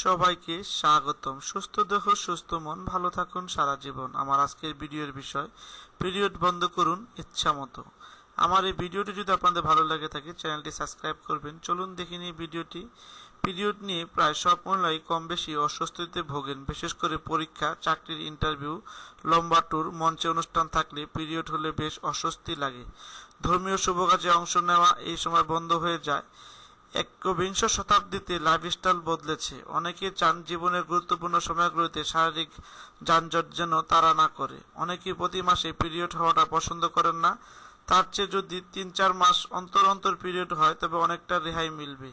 সবাইকে স্বাগতম। সুস্থ দেহ সুস্থ মন, ভালো থাকুন সারা জীবন। আমার আজকের ভিডিওর বিষয়, পিরিয়ড বন্ধ করুন ইচ্ছামতো। আমার এই ভিডিওটি যদি আপনাদের ভালো লাগে থাকে চ্যানেলটি সাবস্ক্রাইব করবেন। চলুন দেখে নিই ভিডিওটি। পিরিয়ড নিয়ে প্রায় সব মহিলাই কম বেশি অস্বস্তিতে ভোগেন, বিশেষ করে পরীক্ষা, চাকরির ইন্টারভিউ, লম্বা ট্যুর, মঞ্চে অনুষ্ঠান থাকলে পিরিয়ড হলে বেশ অস্বস্তি লাগে। ধর্মীয় শুভ কাজে অংশ নেওয়া এই সময় বন্ধ হয়ে যায়। একবিংশ শতাব্দীতে লাইফস্টাইল বদলেছে। অনেকে চান জীবনের গুরুত্বপূর্ণ সময়গুলোতে শারীরিক যানজট যেন তাড়া না করে। অনেকে প্রতি মাসে পিরিয়ড হওয়াটা পছন্দ করেন না। তার চেয়ে যদি ৩-৪ মাস অন্তর অন্তর পিরিয়ড হয় তবে অনেকটা রেহাই মিলবে।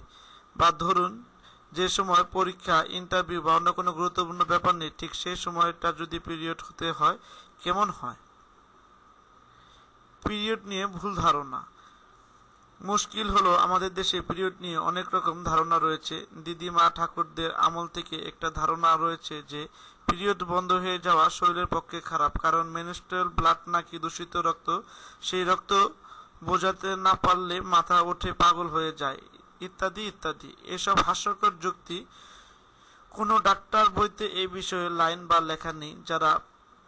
বা ধরুন যে সময় পরীক্ষা, ইন্টারভিউ বা অন্য কোনো গুরুত্বপূর্ণ ব্যাপার নেই, ঠিক সেই সময়টা যদি পিরিয়ড হতে হয় কেমন হয়। পিরিয়ড নিয়ে ভুল ধারণা। মুশকিল হলো আমাদের দেশে পিরিয়ড নিয়ে অনেক রকম ধারণা রয়েছে। দিদিমা ঠাকুরদের আমল থেকে একটা ধারণা রয়েছে যে পিরিয়ড বন্ধ হয়ে যাওয়া শরীরের পক্ষে খারাপ, কারণ মেনস্ট্রুয়াল ব্লাড নাকি দূষিত রক্ত, সেই রক্ত বোঝাতে না পারলে মাথা ওঠে, পাগল হয়ে যায়, ইত্যাদি ইত্যাদি। এসব হাস্যকর যুক্তি। কোনো ডাক্তার বইতে এই বিষয়ে লাইন বা লেখা নেই। যারা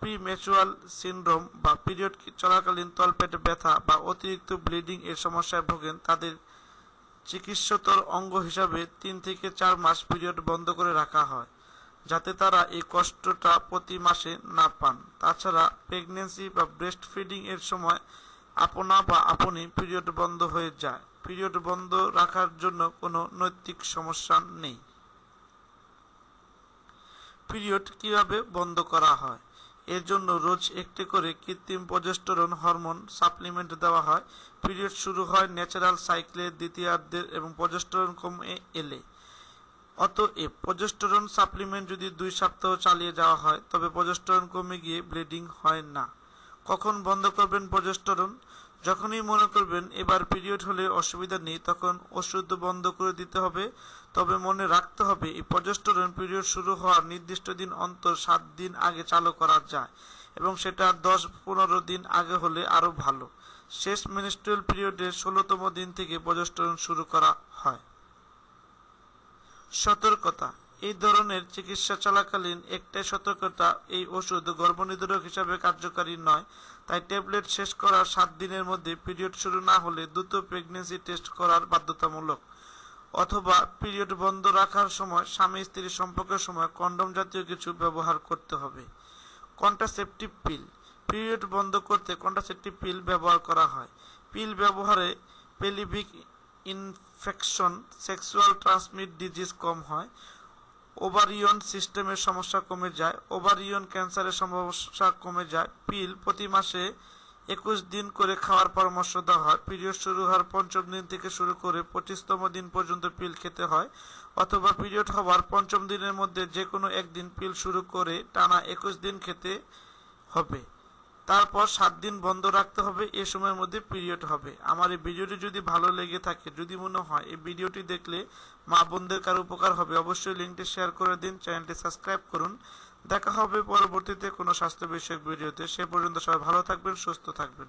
প্রিমেচুরাল সিনড্রোম বা পিরিয়ড চলাকালীন তলপেটে ব্যথা বা অতিরিক্ত ব্লিডিং এর সমস্যায় ভোগেন, তাদের চিকিৎসতর অঙ্গ হিসাবে ৩ থেকে ৪ মাস পিরিয়ড বন্ধ করে রাখা হয়, যাতে তারা এই কষ্টটা প্রতি মাসে না পান। তাছাড়া প্রেগন্যান্সি বা ব্রেস্ট ফিডিং এর সময় আপনা বা আপনি পিরিয়ড বন্ধ হয়ে যায়। পিরিয়ড বন্ধ রাখার জন্য কোনো নৈতিক সমস্যা নেই। পিরিয়ড কিভাবে বন্ধ করা হয়? এর জন্য রোজ একটি করে কৃত্রিম প্রজেস্টেরন হরমোন সাপ্লিমেন্ট দেওয়া হয়। পিরিয়ড শুরু হয় ন্যাচারাল সাইকেলের দ্বিতীয়ার্ধে এবং প্রজেস্টেরন কমে এলে। অতএব প্রজেস্টেরন সাপ্লিমেন্ট যদি 2 সপ্তাহ চালিয়ে যাওয়া হয় তবে প্রজেস্টেরন কমে গিয়ে ব্লিডিং হয় না। কখন বন্ধ করবেন প্রজেস্টেরন? যখনই মনে করবেন এবার পিরিয়ড হলে অসুবিধা নেই, তখন ওষুধ বন্ধ করে দিতে হবে। তবে মনে রাখতে হবে, এই প্রজেস্টেরন পিরিয়ড শুরু হওয়ার নির্দিষ্ট দিন অন্তর 7 দিন আগে চালু করা যায়, এবং সেটা 10-15 দিন আগে হলে আরও ভালো। শেষ মেনস্ট্রুয়াল পিরিয়ডের 16তম দিন থেকে প্রজেস্টেরন শুরু করা হয়। সতর্কতা। এই ধরনের চিকিৎসা চলাকালীন একটাই সতর্কতা, এই ওষুধ গর্ভনিরোধক হিসাবে কার্যকারী নয়। তাই ট্যাবলেট শেষ করার 7 দিনের মধ্যে পিরিয়ড শুরু না হলে দ্রুত প্রেগন্যান্সি টেস্ট করার বাধ্যতামূলক। অথবা পিরিয়ড বন্ধ রাখার সময় স্বামী স্ত্রীর সম্পর্কের সময় কন্ডম জাতীয় কিছু ব্যবহার করতে হবে। Contraceptive pill. পিরিয়ড বন্ধ করতে কন্ট্রাসেপটিভ পিল ব্যবহার করা হয়। পিল ব্যবহারে pelvic infection, sexual transmit disease কম হয়, ওভারিয়ন সিস্টেমের সমস্যা কমে যায়, ওভারিয়ন ক্যান্সারের সমস্যা কমে যায়। পিল প্রতি মাসে 21 দিন করে খাওয়ার পরামর্শ দেওয়া হয়। পিরিয়ড শুরু হওয়ার 5ম দিন থেকে শুরু করে 25তম দিন পর্যন্ত পিল খেতে হয়, অথবা পিরিয়ড হওয়ার 5ম দিনের মধ্যে যে কোনো একদিন পিল শুরু করে টানা 21 দিন খেতে হবে। তারপর 7 দিন বন্ধ রাখতে হবে। এ সময়ের মধ্যে পিরিয়ড হবে। আমার এই ভিডিওটি যদি ভালো লেগে থাকে, যদি মনে হয় এই ভিডিওটি দেখলে মা বোনদের কারো উপকার হবে, অবশ্যই লিঙ্কটি শেয়ার করে দিন, চ্যানেলটি সাবস্ক্রাইব করুন। দেখা হবে পরবর্তীতে কোনো স্বাস্থ্য বিষয়ক ভিডিওতে। সে পর্যন্ত সবাই ভালো থাকবেন, সুস্থ থাকবেন।